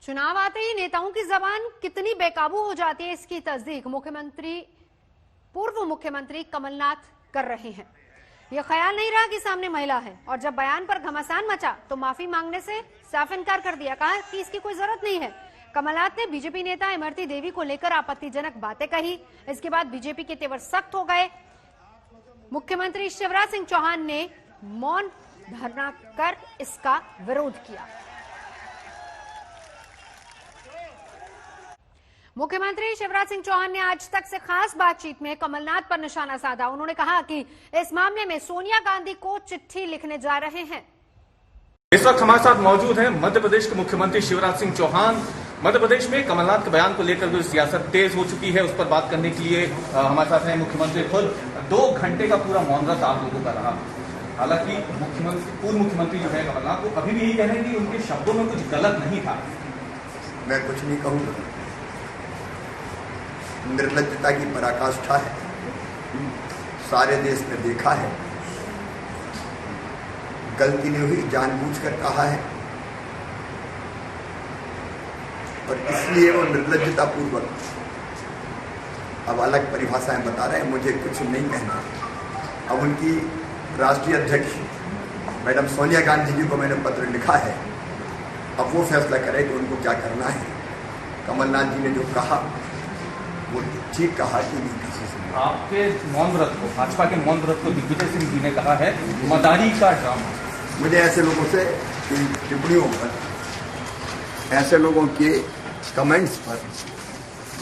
चुनाव आते ही नेताओं की जबान कितनी बेकाबू हो जाती है, इसकी तस्दीक पूर्व मुख्यमंत्री कमलनाथ कर रहे हैं। यह ख्याल नहीं रहा कि सामने महिला है और जब बयान पर घमासान मचा तो माफी मांगने से साफ इनकार कर दिया, कहा कि इसकी कोई जरूरत नहीं है। कमलनाथ ने बीजेपी नेता इमरती देवी को लेकर आपत्तिजनक बातें कही। इसके बाद बीजेपी के तेवर सख्त हो गए। मुख्यमंत्री शिवराज सिंह चौहान ने मौन धरना कर इसका विरोध किया। मुख्यमंत्री शिवराज सिंह चौहान ने आज तक से खास बातचीत में कमलनाथ पर निशाना साधा। उन्होंने कहा कि इस मामले में सोनिया गांधी को चिट्ठी लिखने जा रहे हैं। इस वक्त हमारे साथ मौजूद हैं मध्य प्रदेश के मुख्यमंत्री शिवराज सिंह चौहान। मध्य प्रदेश में कमलनाथ के बयान को लेकर जो सियासत तेज हो चुकी है, उस पर बात करने के लिए हमारे साथ हैं मुख्यमंत्री खुद। 2 घंटे का पूरा मौन व्रत आप लोगों का रहा। हालांकि पूर्व मुख्यमंत्री जो है कमलनाथ, वो अभी भी यही कह रहे हैं कि उनके शब्दों में कुछ गलत नहीं था। मैं कुछ नहीं कहूंगा। निर्लज्जता की पराकाष्ठा है, सारे देश ने देखा है। गलती नहीं हुई, जानबूझकर कहा है और इसलिए वो निर्लज्जता पूर्वक अब अलग परिभाषाएं बता रहे हैं। मुझे कुछ नहीं कहना। अब उनकी राष्ट्रीय अध्यक्ष मैडम सोनिया गांधी जी को मैंने पत्र लिखा है, अब वो फैसला करें कि उनको क्या करना है। कमलनाथ जी ने जो कहा वो ठीक कहा कि नहीं कहा। आपके मौन व्रत को, भाजपा के मौन व्रत को दिग्विजय सिंह जी ने कहा है मदारी का ड्रामा। मुझे ऐसे लोगों से टिप्पणियों पर, ऐसे लोगों के कमेंट्स पर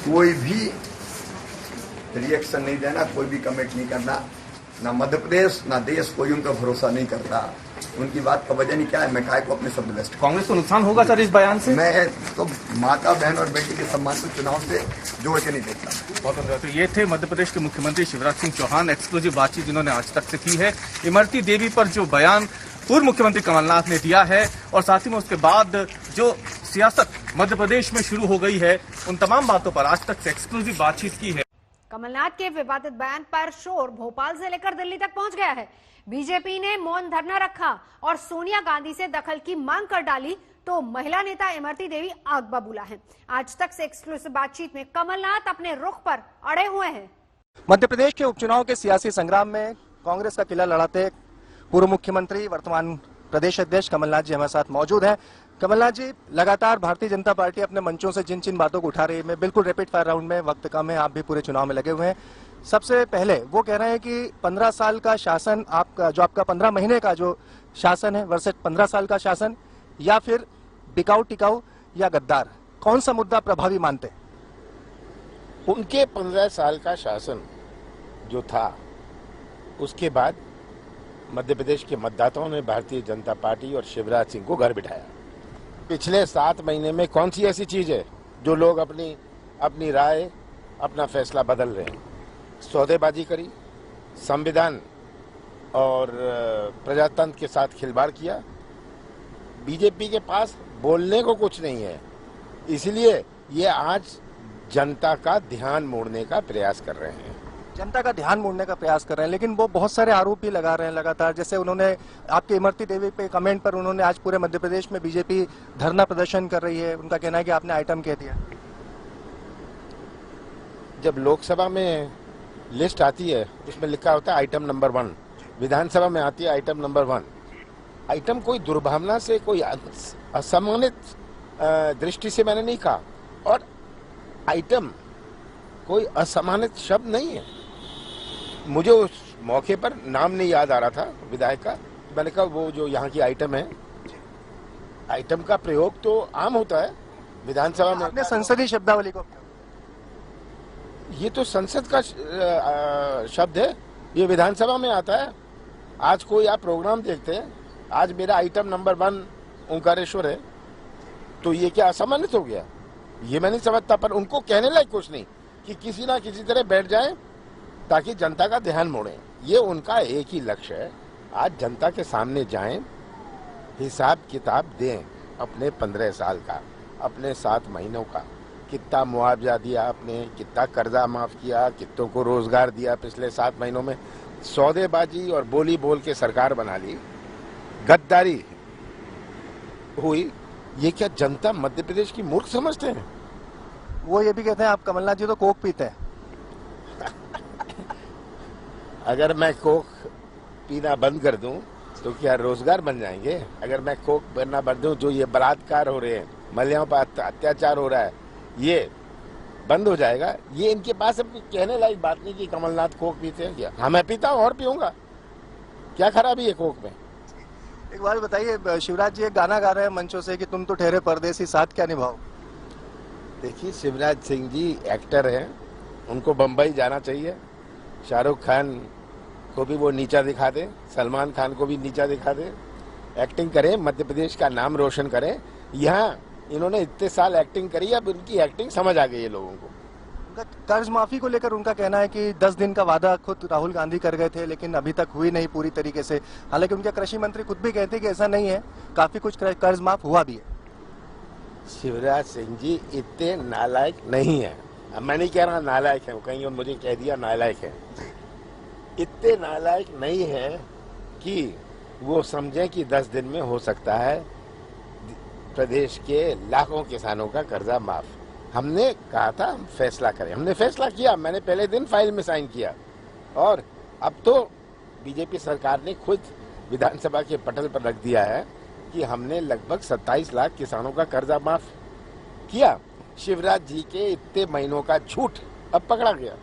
कोई भी रिएक्शन नहीं देना, कोई भी कमेंट नहीं करना। ना मध्य प्रदेश ना देश कोई उनका भरोसा नहीं करता। उनकी बात का वजह नहीं क्या है, मैं काय को अपने शब्द व्यस्त। कांग्रेस को नुकसान होगा सर इस बयान से? मैं तो माता बहन और बेटी के सम्मान को चुनाव से जोड़ के नहीं देखता। बहुत तो ये थे मध्य प्रदेश के मुख्यमंत्री शिवराज सिंह चौहान। एक्सक्लूसिव बातचीत जिन्होंने आज तक से की है इमरती देवी पर जो बयान पूर्व मुख्यमंत्री कमलनाथ ने दिया है, और साथ ही में उसके बाद जो सियासत मध्य प्रदेश में शुरू हो गई है, उन तमाम बातों पर आज तक से एक्सक्लूसिव बातचीत की है। कमलनाथ के विवादित बयान पर शोर भोपाल से लेकर दिल्ली तक पहुंच गया है। बीजेपी ने मौन धरना रखा और सोनिया गांधी से दखल की मांग कर डाली, तो महिला नेता इमरती देवी आग बबूला है। आज तक से एक्सक्लूसिव बातचीत में कमलनाथ अपने रुख पर अड़े हुए हैं। मध्य प्रदेश के उपचुनाव के सियासी संग्राम में कांग्रेस का किला लड़ाते पूर्व मुख्यमंत्री वर्तमान प्रदेश अध्यक्ष कमलनाथ जी हमारे साथ मौजूद हैं। कमलनाथ जी, लगातार भारतीय जनता पार्टी अपने मंचों से जिन बातों को उठा रही है, मैं बिल्कुल रैपिड फायर राउंड में, वक्त कम है, आप भी पूरे चुनाव में लगे हुए हैं। सबसे पहले वो कह रहे हैं कि 15 साल का शासन आपका, जो आपका 15 महीने का जो शासन है वर्सेस 15 साल का शासन, या फिर बिकाऊ टिकाऊ या गद्दार, कौन सा मुद्दा प्रभावी मानते? उनके 15 साल का शासन जो था, उसके बाद मध्य प्रदेश के मतदाताओं ने भारतीय जनता पार्टी और शिवराज सिंह को घर बिठाया। पिछले 7 महीने में कौन सी ऐसी चीज है जो लोग अपनी राय, अपना फैसला बदल रहे हैं? सौदेबाजी करी, संविधान और प्रजातंत्र के साथ खिलवाड़ किया। बीजेपी के पास बोलने को कुछ नहीं है, इसलिए ये आज जनता का ध्यान मोड़ने का प्रयास कर रहे हैं। जनता का ध्यान मोड़ने का प्रयास कर रहे हैं, लेकिन वो बहुत सारे आरोप भी लगा रहे हैं लगातार। जैसे उन्होंने आपके इमरती देवी पे कमेंट पर, उन्होंने आज पूरे मध्य प्रदेश में बीजेपी धरना प्रदर्शन कर रही है, उनका कहना है कि आपने आइटम कह दिया। जब लोकसभा में लिस्ट आती है, उसमें लिखा होता है आइटम नंबर 1, विधानसभा में आती है आइटम नंबर 1। आइटम कोई दुर्भावना से, कोई असम्मानित दृष्टि से मैंने नहीं कहा, और आइटम कोई असम्मानित शब्द नहीं है। मुझे उस मौके पर नाम नहीं याद आ रहा था विधायक का, मैंने कहा वो जो यहाँ की आइटम है, आइटम का प्रयोग तो आम होता है विधानसभा में। आपने संसदीय शब्दावली को, ये तो संसद का शब्द है, ये विधानसभा में आता है। आज कोई आप प्रोग्राम देखते हैं, आज मेरा आइटम नंबर 1 ओंकारेश्वर है, तो ये क्या असम्मानित हो गया? ये मैं नहीं समझता, पर उनको कहने लायक कुछ नहीं कि किसी ना किसी तरह बैठ जाएं ताकि जनता का ध्यान मोड़ें। ये उनका एक ही लक्ष्य है, आज जनता के सामने जाएं, हिसाब किताब दें अपने 15 साल का, अपने 7 महीनों का, कितना मुआवजा दिया आपने, कितना कर्जा माफ किया, कितनों को रोजगार दिया पिछले 7 महीनों में। सौदेबाजी और बोली बोल के सरकार बना ली, गद्दारी हुई, ये क्या जनता मध्य प्रदेश की मूर्ख समझते हैं? वो ये भी कहते हैं आप कमलनाथ जी तो कोक पीते हैं। अगर मैं कोक पीना बंद कर दूं तो क्या रोजगार बन जाएंगे? अगर मैं कोक पीना बंद दूं, जो ये बलात्कार हो रहे हैं, महिलाओं पर अत्याचार हो रहा है, ये बंद हो जाएगा? ये इनके पास अब कहने लायक बात नहीं कि कमलनाथ कोक पीते हैं। क्या हाँ, मैं पीता हूं और पीऊंगा, क्या खराबी है कोक में? एक बात बताइए, शिवराज जी एक गाना गा रहे हैं मंचों से कि तुम तो ठहरे परदेसी, साथ क्या निभाओ। देखिए, शिवराज सिंह जी एक्टर हैं, उनको बम्बई जाना चाहिए। शाहरुख खान को भी वो नीचा दिखा दे, सलमान खान को भी नीचा दिखा दे, एक्टिंग करें, मध्य प्रदेश का नाम रोशन करें। यहाँ इन्होंने इतने साल एक्टिंग करी, अब उनकी एक्टिंग समझ आ गई है लोगों को। कर्ज माफी को लेकर उनका कहना है कि 10 दिन का वादा खुद राहुल गांधी कर गए थे, लेकिन अभी तक हुई नहीं पूरी तरीके से। हालांकि उनके कृषि मंत्री खुद भी कहते हैं कि ऐसा नहीं है, काफी कुछ कर्ज माफ हुआ भी है। शिवराज सिंह जी इतने नालायक नहीं है। अब मैं नहीं कह रहा नालायक है, कहीं और मुझे कह दिया नालायक है। इतने नालायक नहीं है कि वो समझें कि 10 दिन में हो सकता है प्रदेश के लाखों किसानों का कर्जा माफ। हमने कहा था हम फैसला करें, हमने फैसला किया, मैंने पहले दिन फाइल में साइन किया, और अब तो बीजेपी सरकार ने खुद विधानसभा के पटल पर रख दिया है कि हमने लगभग 27 लाख किसानों का कर्जा माफ किया। शिवराज जी के इतने महीनों का झूठ अब पकड़ा गया।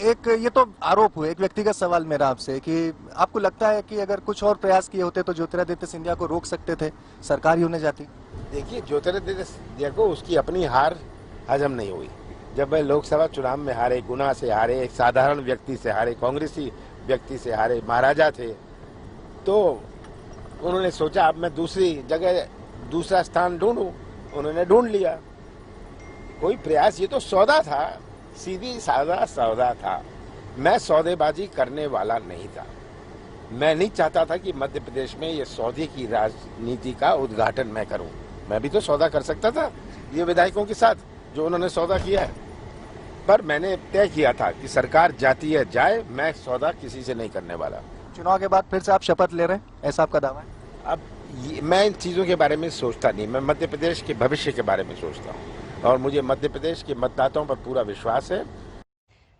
एक ये तो आरोप हुए, एक व्यक्तिगत सवाल मेरा आपसे कि आपको लगता है कि अगर कुछ और प्रयास किए होते तो ज्योतिरादित्य सिंधिया को रोक सकते थे, सरकार ही होने जाती? देखिए, ज्योतिरादित्य सिंधिया को उसकी अपनी हार हजम नहीं हुई। जब वह लोकसभा चुनाव में हारे, गुना से हारे, एक साधारण व्यक्ति से हारे, कांग्रेसी व्यक्ति से हारे, महाराजा थे, तो उन्होंने सोचा अब मैं दूसरी जगह दूसरा स्थान ढूंढूं। उन्होंने ढूंढ लिया। कोई प्रयास, ये तो सौदा था, सीधी साधा सौदा था। मैं सौदेबाजी करने वाला नहीं था। मैं नहीं चाहता था कि मध्य प्रदेश में ये सौदे की राजनीति का उद्घाटन मैं करूं। मैं भी तो सौदा कर सकता था ये विधायकों के साथ जो उन्होंने सौदा किया है, पर मैंने तय किया था कि सरकार जाती है जाए, मैं सौदा किसी से नहीं करने वाला। चुनाव के बाद फिर से आप शपथ ले रहे हैं, ऐसा आपका दावा है? अब मैं इन चीजों के बारे में सोचता नहीं, मैं मध्य प्रदेश के भविष्य के बारे में सोचता हूँ, और मुझे मध्य प्रदेश के मतदाताओं पर पूरा विश्वास है।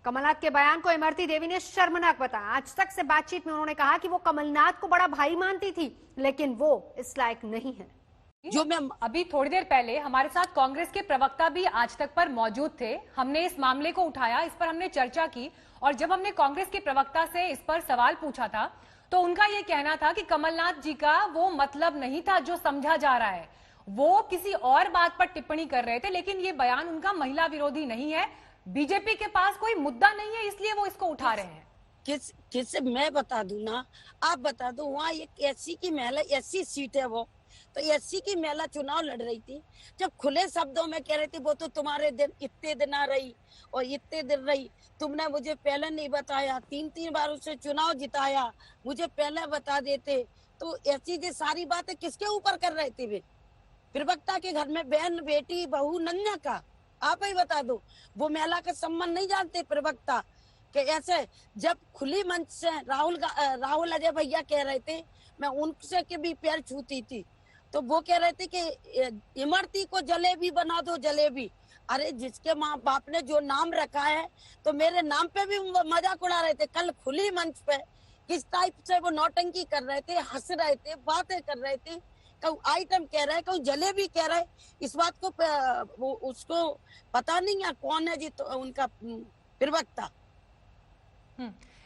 कमलनाथ के बयान को इमरती देवी ने शर्मनाक बताया। आज तक से बातचीत में उन्होंने कहा कि वो कमलनाथ को बड़ा भाई मानती थी, लेकिन वो इस लायक नहीं है। जो मैं अभी थोड़ी देर पहले हमारे साथ कांग्रेस के प्रवक्ता भी आज तक पर मौजूद थे। हमने इस मामले को उठाया, इस पर हमने चर्चा की, और जब हमने कांग्रेस के प्रवक्ता से इस पर सवाल पूछा था तो उनका ये कहना था कि कमलनाथ जी का वो मतलब नहीं था जो समझा जा रहा है, वो किसी और बात पर टिप्पणी कर रहे थे, लेकिन ये बयान उनका महिला विरोधी नहीं है। बीजेपी के पास कोई मुद्दा नहीं है, इसलिए वो इसको उठा रहे हैं। किस मैं बता दूं ना, आप बता दो, वहाँ एक एससी की महिला, एससी सीट है वो, तो एससी की महिला चुनाव लड़ रही थी। जब खुले शब्दों में कह रही थी वो तो तुम्हारे दिन इतने दिन आ रही और इतने दिन रही, तुमने मुझे पहले नहीं बताया, 3 बार उसे चुनाव जिताया, मुझे पहले बता देते, तो ऐसी जो सारी बातें किसके ऊपर कर रहे थे वे? प्रवक्ता के घर में बहन बेटी बहू नन्या का, आप ही बता दो। वो महिला का सम्मान नहीं जानते प्रवक्ता कि ऐसे जब खुली मंच से राहुल अजय भैया कह रहे थे, मैं उनसे के भी पैर छूती थी, तो वो कह रहे थे कि इमरती को जलेबी बना दो, जलेबी। अरे जिसके माँ बाप ने जो नाम रखा है, तो मेरे नाम पे भी मजाक उड़ा रहे थे। कल खुली मंच पे किस टाइप से वो नौटंकी कर रहे थे, हंस रहे थे, बातें कर रहे थे, कहूँ आइटम कह रहे हैं, कहूँ जलेबी कह रहे हैं। इस बात को वो उसको पता नहीं है कौन है जी, तो उनका प्रवक्ता।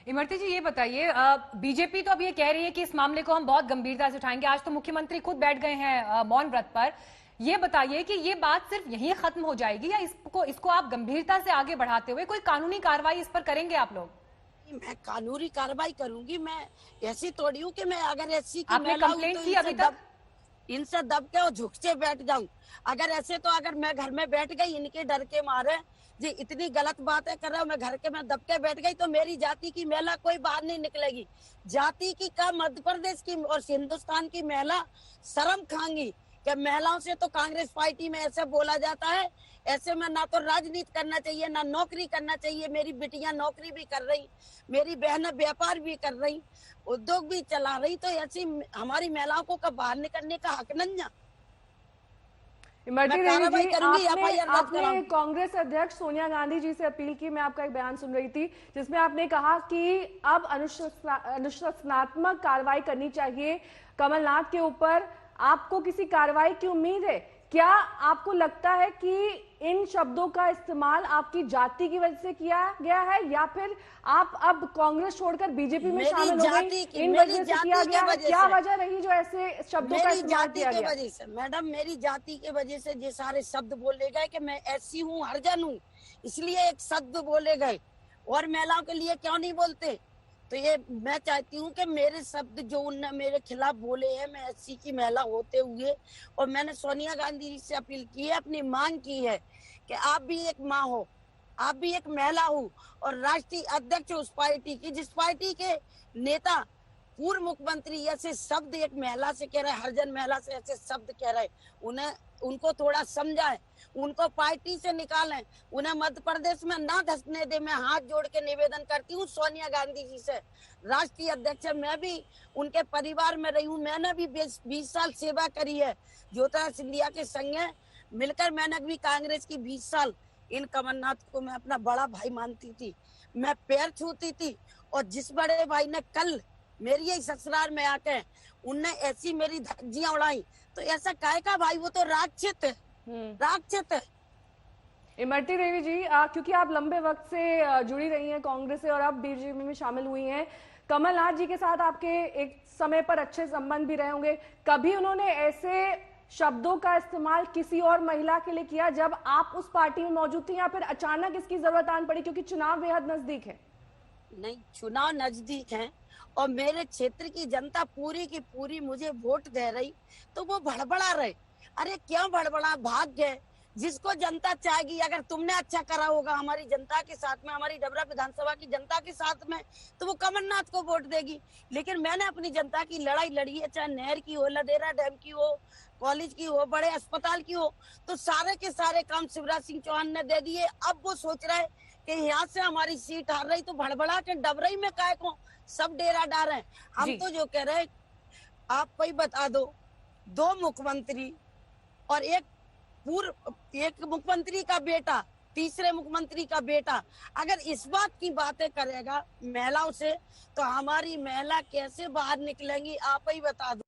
इमरती जी ये बताइए, बीजेपी तो अब ये कह रही है कि इस मामले को हम बहुत गंभीरता से उठाएंगे। आज तो मुख्यमंत्री खुद बैठ गए हैं मौन व्रत पर। ये बताइए कि ये बात सिर्फ यहीं खत्म हो जाएगी या इसको आप गंभीरता से आगे बढ़ाते हुए कोई कानूनी कार्रवाई इस पर करेंगे आप लोग? मैं कानूनी कार्रवाई करूंगी। मैं ऐसी थोड़ी हूँ कि मैं अगर ऐसी की आपने कंप्लेंट की अभी तक? इनसे दब के और झुक से बैठ जाऊं। अगर ऐसे तो अगर मैं घर में बैठ गई इनके डर के मारे जी, इतनी गलत बातें कर रहा हूँ, मैं घर के में दब के बैठ गई, तो मेरी जाति की महिला कोई बाहर नहीं निकलेगी। जाति की का मध्य प्रदेश की और हिंदुस्तान की महिला शर्म खाएंगी कि महिलाओं से तो कांग्रेस पार्टी में ऐसे बोला जाता है। ऐसे में ना तो राजनीति करना चाहिए, ना नौकरी करना चाहिए। मेरी बेटियां नौकरी भी कर रही, मेरी बहनें व्यापार भी कर रही, उद्योग भी चला रही, तो ऐसी हमारी महिलाओं को कब बाहर निकलने का हक नहीं है। इमरती मैं देवी कार्रवाई जी, करूंगी, आपने FIR रद्द कराऊंगी। कांग्रेस अध्यक्ष सोनिया गांधी जी से अपील की। मैं आपका एक बयान सुन रही थी जिसमें आपने कहा कि अब अनुशासनात्मक कार्रवाई करनी चाहिए कमलनाथ के ऊपर। आपको किसी कार्रवाई की उम्मीद है? क्या आपको लगता है कि इन शब्दों का इस्तेमाल आपकी जाति की वजह से किया गया है, या फिर आप अब कांग्रेस छोड़कर बीजेपी में मेरी शामिल हो जाति गई, की- इन मेरी वजह से जाति किया की गया है? वजह क्या से। वजह रही जो ऐसे शब्दों का मेरी इस्तेमाल जाति किया के गया? वजह से मैडम, मेरी जाति के वजह से ये सारे शब्द बोले गए कि मैं ऐसी हूँ, हरिजन हूँ, इसलिए एक शब्द बोले गए। और महिलाओं के लिए क्यों नहीं बोलते? तो ये मैं चाहती हूँ कि मेरे शब्द जो उनने मेरे खिलाफ बोले हैं, मैं एससी की महिला होते हुए, और मैंने सोनिया गांधी जी से अपील की है, अपनी मांग की है कि आप भी एक माँ हो, आप भी एक महिला हो और राष्ट्रीय अध्यक्ष उस पार्टी की, जिस पार्टी के नेता पूर्व मुख्यमंत्री ऐसे शब्द एक महिला से कह रहे, हरिजन महिला से ऐसे शब्द कह रहे, उन्हें उनको थोड़ा समझाएं, उनको पार्टी से निकालें, उन्हें मध्य प्रदेश में ना धसने दे। मैं हाथ जोड़ के निवेदन करती हूँ सोनिया गांधी जी से, राष्ट्रीय अध्यक्ष। मैं भी उनके परिवार में रही हूँ, मैंने भी 20 साल सेवा करी है ज्योतिरादित्य सिंधिया के संगे मिलकर। मैंने भी कांग्रेस की 20 साल, इन कमलनाथ को मैं अपना बड़ा भाई मानती थी, मैं पैर छूती थी। और जिस बड़े भाई ने कल मेरी ही ससुराल में आके उनने ऐसी मेरी धज्जियां उड़ाई, तो ऐसा काहे का भाई? वो तो राक्षस है, राक्षस है। इमरती देवी जी, क्योंकि आप लंबे वक्त से जुड़ी रही हैं कांग्रेस से और अब बीजेपी में शामिल हुई हैं, कमलनाथ जी के साथ आपके एक समय पर अच्छे संबंध भी रहे होंगे। कभी उन्होंने ऐसे शब्दों का इस्तेमाल किसी और महिला के लिए किया जब आप उस पार्टी में मौजूद थी, या फिर अचानक इसकी जरूरत आन पड़ी क्योंकि चुनाव बेहद नजदीक है? नहीं, चुनाव नजदीक है और मेरे क्षेत्र की जनता पूरी की पूरी मुझे वोट दे रही, तो वो भड़बड़ा रहे। अरे क्यों भड़बड़ा? भाग्य है, जिसको जनता चाहेगी। अगर तुमने अच्छा करा होगा हमारी जनता के साथ में, हमारी डबरा विधानसभा की जनता के साथ में, तो वो कमलनाथ को वोट देगी। लेकिन मैंने अपनी जनता की लड़ाई लड़ी है, चाहे नहर की हो, लदेरा डैम की हो, कॉलेज की हो, बड़े अस्पताल की हो, तो सारे के सारे काम शिवराज सिंह चौहान ने दे दिए। अब वो सोच रहे कि यहाँ से हमारी सीट हार रही, तो भड़बड़ा के डबरई में काय को सब डेरा डाल रहे। हम तो जो कह रहे, आप कोई बता दो, 2 मुख्यमंत्री और एक मुख्यमंत्री का बेटा, तीसरे मुख्यमंत्री का बेटा अगर इस बात की बातें करेगा महिलाओं से, तो हमारी महिला कैसे बाहर निकलेंगी? आप ही बता दो।